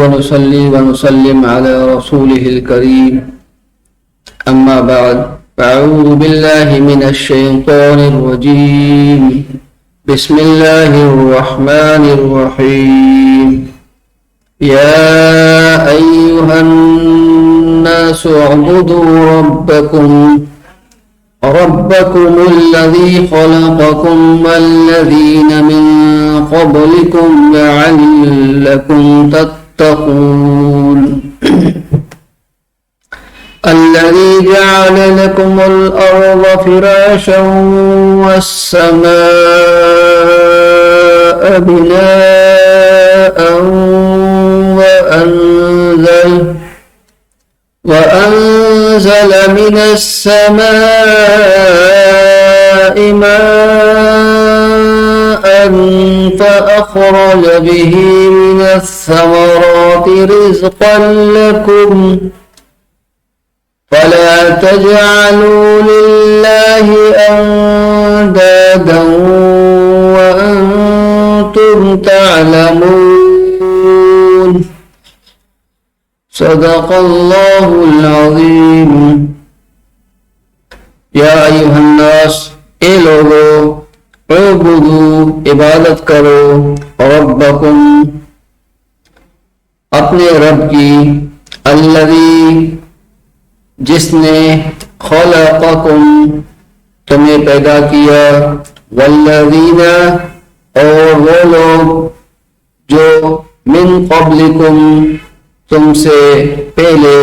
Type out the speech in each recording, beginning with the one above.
ونصلي ونسلم على رسوله الكريم أما بعد فأعوذ بالله من الشيطان الرجيم بسم الله الرحمن الرحيم يا أيها الناس اعبدوا ربكم الذي خلقكم والذين من قبلكم لعلكم تتقون الذي جعل لكم الأرض فراشا والسماء بناء وأنزل من السماء ماء فأخرج به من الثمرات رزقا لكم فلا تجعلوا لله أندادا وأنتم تعلمون صدق الله العظيم یا ایھا الناس اے لوگو اعبدوا عبادت کرو ربکم اپنے رب کی الذی جس نے خلقکم تمہیں پیدا کیا والذین اور وہ لوگ جو من قبلکم تم سے پہلے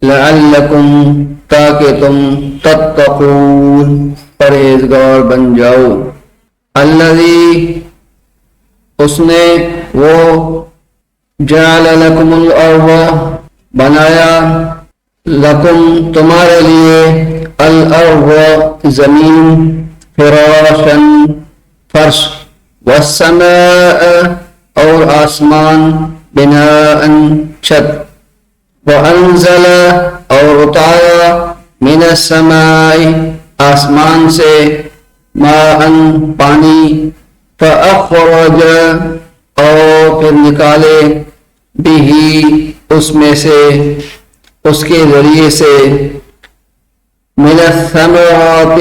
لعلکم تاکہ تم تتقون پرہیزگار بن جاؤ الذی اس نے وہ جعل لکم الارض بنایا لکم تمہارے لیے الارض زمین فراشن فرش والسماء اور آسمان بناء چھت وانزل اور اتارا من السماء آسمان سے ماء پانی فاخرج اور پھر نکالے بھی اس میں سے اس کے ذریعے سے من الثمرات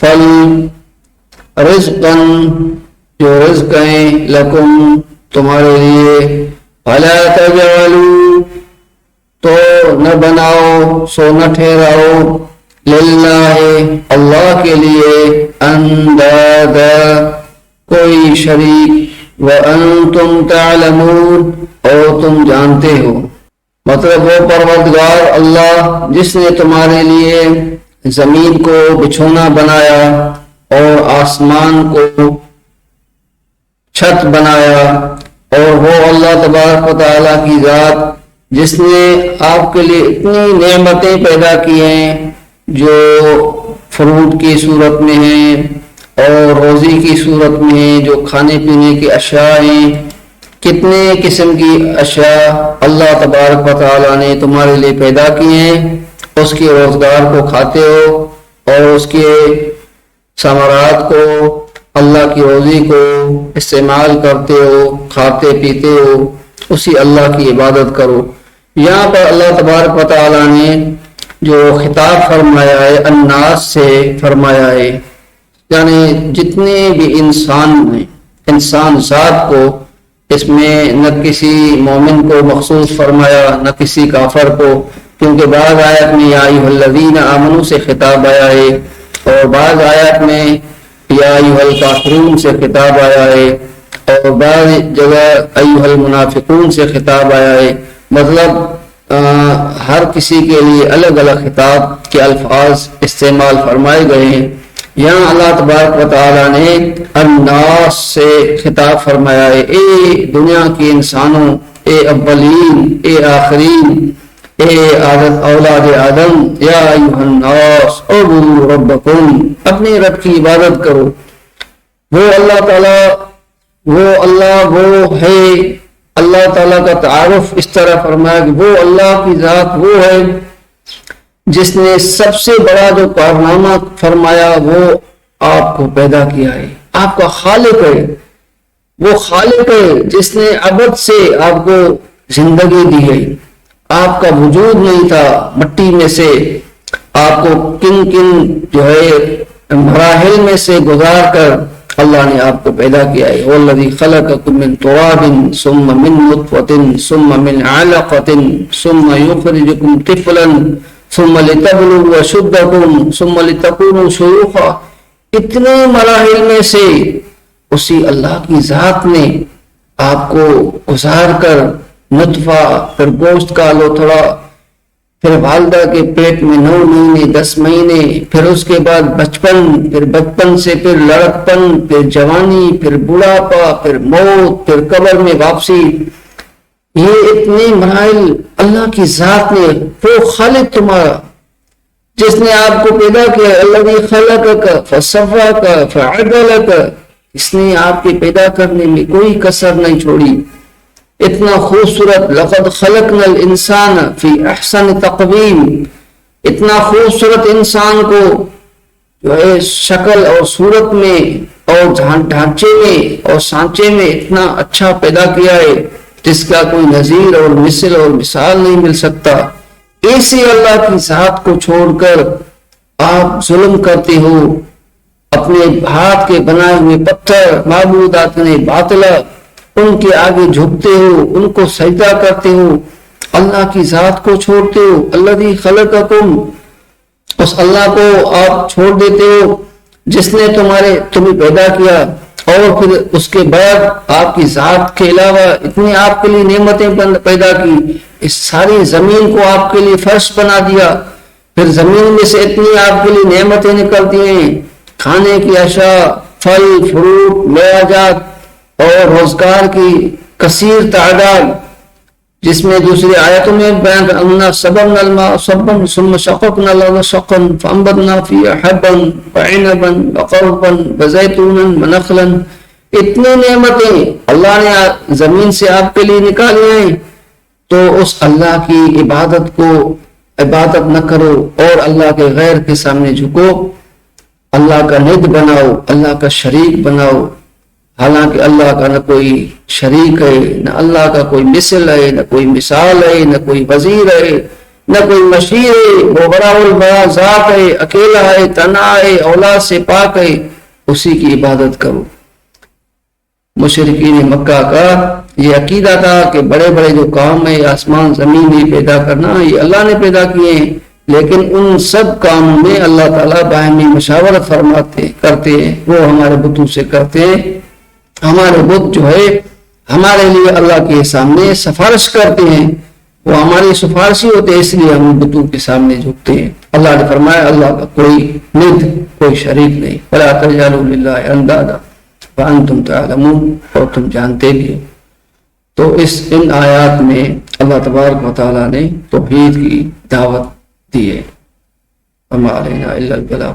پھل رزقا جو رزق ہیں لکم تمہارے لیے فلا تجعلوا تو نہ بناؤ سو نہ ٹھہراؤ للہ اللہ کے لیے اندادا کوئی شریک وانتم تعلمون اور تم جانتے ہو مطلب وہ پروردگار اللہ جس نے تمہارے لیے زمین کو بچھونا بنایا اور آسمان کو چھت بنایا اور وہ اللہ تبارک و تعالیٰ کی ذات جس نے آپ کے لیے اتنی نعمتیں پیدا کی ہیں جو فروٹ کی صورت میں ہیں اور روزی کی صورت میں ہیں جو کھانے پینے کی اشیاء ہیں کتنے قسم کی اشیاء اللہ تبارک و تعالیٰ نے تمہارے لیے پیدا کی ہیں اس کے روزگار کو کھاتے ہو اور اس کے ثمرات کو اللہ کی روزی کو استعمال کرتے ہو کھاتے پیتے ہو اسی اللہ کی عبادت کرو یہاں پر اللہ تبارک و تعالیٰ نے جو خطاب فرمایا ہے الناس سے فرمایا ہے یعنی جتنے بھی انسان ذات کو اس میں نہ کسی مومن کو مخصوص فرمایا نہ کسی کافر کو کیونکہ بعض آیت میں یا ایھا الذین آمنوا سے خطاب آیا ہے اور بعض آیت میں یا ایھا الکافرون سے خطاب آیا ہے اور بعض جگہ ایھا المنافقون سے خطاب آیا ہے مطلب ہر کسی کے لیے الگ الگ خطاب کے الفاظ استعمال فرمائے گئے ہیں یہاں اللہ تبارک و تعالیٰ نے الناس سے خطاب فرمایا ہے اے دنیا کے انسانوں اے اولین اے آخرین اے اولاد آدم یا ایھا الناس اعبدوا ربکم اپنے رب کی عبادت کرو وہ اللہ تعالیٰ وہ ہے اللہ تعالیٰ کا تعارف اس طرح فرمایا کہ وہ اللہ کی ذات وہ ہے جس نے سب سے بڑا جو کارنامہ فرمایا وہ آپ کو پیدا کیا ہے آپ کا خالق ہے وہ خالق ہے جس نے ابد سے آپ کو زندگی دی ہے. آپ کا وجود نہیں تھا، مٹی میں سے آپ کو کن جو ہے مراحل میں سے گزار کر اللہ نے آپ کو پیدا کیا ہے. والذی خلقکم من تراب ثم من نطفۃ ثم من علقۃ ثم یخرجکم طفلا ثم لتبلغوا اشدکم ثم لتکونوا شیوخا. اتنے مراحل میں سے اسی اللہ کی ذات نے آپ کو گزار کر نطفہ، پھر گوشت کا لوتھڑا، پھر والدہ کے پیٹ میں 9 مہینے 10 مہینے، پھر اس کے بعد بچپن، پھر بچپن سے پھر لڑکپن، پھر جوانی، پھر بڑھاپا، پھر موت، پھر قبر میں واپسی. یہ اتنے مراحل اللہ کی ذات نے، وہ خالق تمہارا جس نے آپ کو پیدا کیا، الذی خلقک فسواک فعدلک، اس نے آپ کے پیدا کرنے میں کوئی کسر نہیں چھوڑی. اتنا خوبصورت، لقد خلقنا الانسان فی احسن تقویم، اتنا خوبصورت انسان کو جو ہے شکل اور صورت میں اور ڈھانچے میں اور سانچے میں اتنا اچھا پیدا کیا ہے جس کا کوئی نظیر اور مثل اور مثال نہیں مل سکتا. ایسی اللہ کی ذات کو چھوڑ کر آپ ظلم کرتے ہو، اپنے ہاتھ کے بنائے ہوئے پتھر معبودات نے باطلا ان کے آگے جھکتے ہو، ان کو سجدہ کرتے ہو، اللہ کی ذات کو چھوڑتے ہو. الذی خلقکم، اس اللہ کو آپ چھوڑ دیتے ہو جس نے تمہیں پیدا کیا، اور پھر اس کے بعد آپ کی ذات کے علاوہ اتنی آپ کے لیے نعمتیں پیدا کی. اس ساری زمین کو آپ کے لیے فرش بنا دیا، پھر زمین میں سے اتنی آپ کے لیے نعمتیں نکلتی ہیں، کھانے کی اشیاء، پھل فروٹ، میوہ اور روزگار کی کثیر تعداد، جس میں دوسری آیتوں میں بیان کرنا صبرنا الماء صبا ثم شققنا الارض شقا فانبتنا فيها حبا وعنبا وقضبا وزيتونا ونخلا. اتنی نعمتیں اللہ نے زمین سے آپ کے لیے نکالی ہیں، تو اس اللہ کی عبادت نہ کرو اور اللہ کے غیر کے سامنے جھکو، اللہ کا ند بناؤ، اللہ کا شریک بناؤ. حالانکہ اللہ کا نہ کوئی شریک ہے، نہ اللہ کا کوئی مثل ہے، نہ کوئی مثال ہے، نہ کوئی وزیر ہے، نہ کوئی مشیر ہے. وہ بڑا البڑا ذات ہے، اکیلا ہے، تنہا ہے، اولاد سے پاک ہے، اسی کی عبادت کرو. مشرکین مکہ کا یہ عقیدہ تھا کہ بڑے بڑے جو کام ہے، آسمان زمین یہ پیدا کرنا، یہ اللہ نے پیدا کیے ہیں، لیکن ان سب کاموں میں اللہ تعالیٰ باہمی مشاورت کرتے ہیں. وہ ہمارے بتوں سے کرتے ہیں. ہمارے بت جو ہے ہمارے لیے اللہ کے سامنے سفارش کرتے ہیں، وہ ہماری سفارشی ہوتے ہیں، اس لیے ہم بتوں کے سامنے جھکتے ہیں. اللہ نے فرمایا اللہ کا کوئی ند، کوئی شریک نہیں. فلا تجعلوا للہ اندادا وانتم تعلمون، اور تم جانتے بھی. تو ان آیات میں اللہ تبارک و تعالیٰ نے توحید کی دعوت دی ہے. وما علینا الا البلاغ.